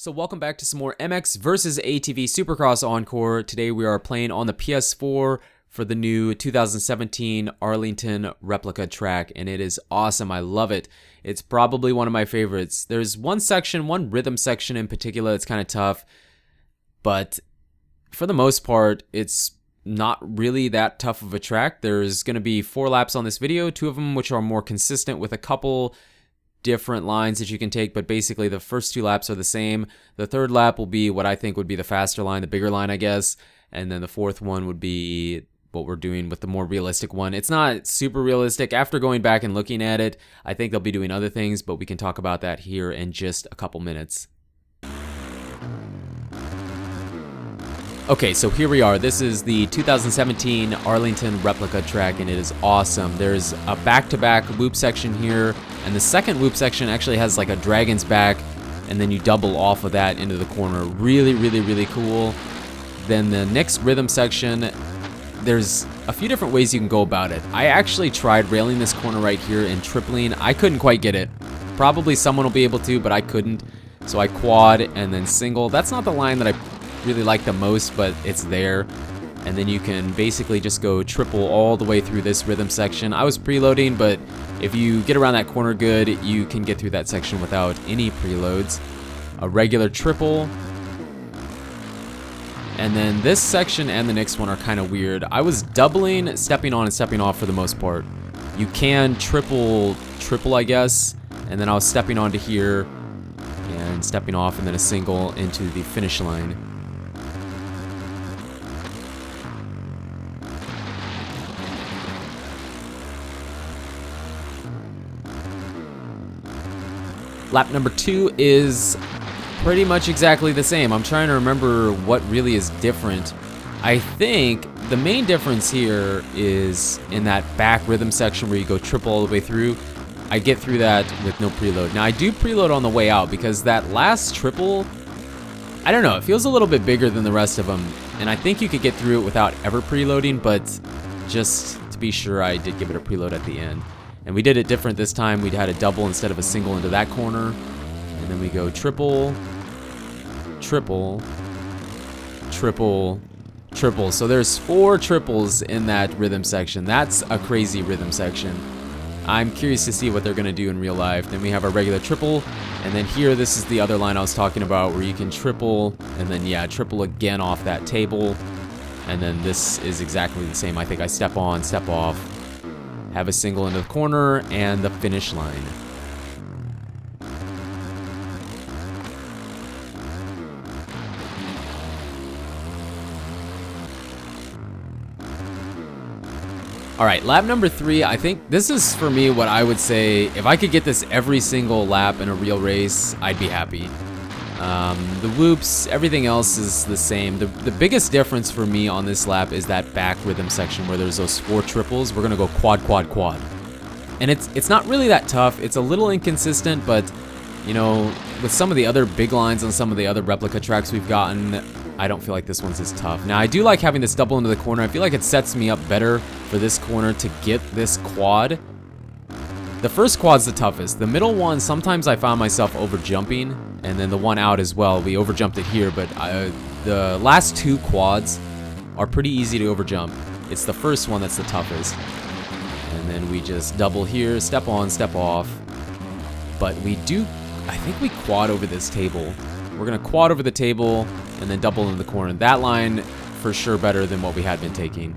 So welcome back to some more MX versus ATV Supercross Encore. Today we are playing on the PS4 for the new 2017 Arlington Replica track, and it is awesome. I love it. It's probably one of my favorites. There's one rhythm section in particular that's kind of tough, but for the most part, it's not really that tough of a track. There's going to be 4 laps on this video, 2 of them which are more consistent with a couple different lines that you can take, but basically the first 2 laps are the same. The 3rd lap will be what I think would be the faster line, the bigger line, I guess, and then the 4th one would be what we're doing with the more realistic one. It's not super realistic. After going back and looking at it, I think they'll be doing other things, but we can talk about that here in just a couple minutes. Okay, so here we are. This is the 2017 Arlington Replica track, and it is awesome. There's a back-to-back loop section here, and the second loop section actually has like a dragon's back, and then you double off of that into the corner. Really, really, really cool. Then the next rhythm section, there's a few different ways you can go about it. I actually tried railing this corner right here and tripling. I couldn't quite get it. Probably someone will be able to, but I couldn't. So I quad and then single. That's not the line that I really like the most, but it's there. And then you can basically just go triple all the way through this rhythm section. I was preloading, but if you get around that corner good, you can get through that section without any preloads. A regular triple. And then this section and the next one are kind of weird. I was doubling, stepping on and stepping off for the most part. You can triple, I guess. And then I was stepping onto here and stepping off, and then a single into the finish line. Lap number 2 is pretty much exactly the same. I'm trying to remember what really is different. I think the main difference here is in that back rhythm section where you go triple all the way through. I get through that with no preload. Now I do preload on the way out because that last triple, I don't know, it feels a little bit bigger than the rest of them. And I think you could get through it without ever preloading, but just to be sure, I did give it a preload at the end. And we did it different this time. We had a double instead of a single into that corner. And then we go triple, triple, triple, triple. So there's 4 triples in that rhythm section. That's a crazy rhythm section. I'm curious to see what they're going to do in real life. Then we have our regular triple. And then here, this is the other line I was talking about where you can triple and then, yeah, triple again off that table. And then this is exactly the same. I think I step on, step off, have a single into the corner, and the finish line. All right, lap number 3, I think this is for me what I would say, if I could get this every single lap in a real race, I'd be happy. The loops, everything else is the same. The biggest difference for me on this lap is that back rhythm section where there's those 4 triples. We're gonna go quad, quad, quad. And it's not really that tough. It's a little inconsistent, but you know, with some of the other big lines on some of the other replica tracks we've gotten, I don't feel like this one's as tough. Now, I do like having this double into the corner. I feel like it sets me up better for this corner to get this quad. The first quad's the toughest. The middle one, sometimes I found myself over jumping, and then the one out as well. We over jumped it here, but the last 2 quads are pretty easy to over jump. It's the first one that's the toughest. And then we just double here, step on, step off. But we do, I think we quad over this table. We're gonna quad over the table and then double in the corner. That line for sure better than what we had been taking.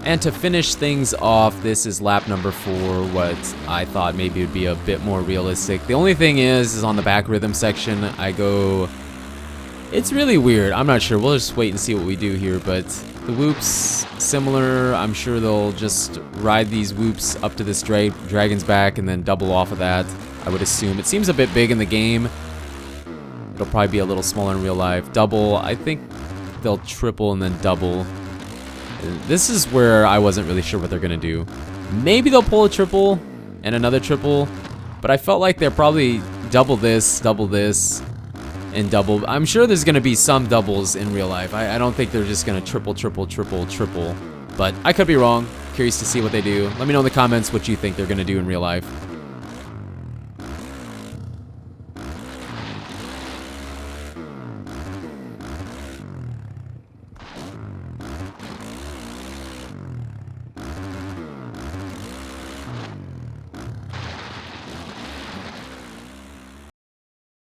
And to finish things off, this is lap number 4, what I thought maybe would be a bit more realistic. The only thing is on the back rhythm section, I go, it's really weird. I'm not sure. We'll just wait and see what we do here, but the whoops, similar. I'm sure they'll just ride these whoops up to this dragon's back and then double off of that, I would assume. It seems a bit big in the game. It'll probably be a little smaller in real life. Double, I think they'll triple and then double. This is where I wasn't really sure what they're gonna do. Maybe they'll pull a triple and another triple, but I felt like they're probably double this, and double. I'm sure there's gonna be some doubles in real life. I don't think they're just gonna triple, triple, triple, triple. But I could be wrong. Curious to see what they do. Let me know in the comments what you think they're going to do in real life.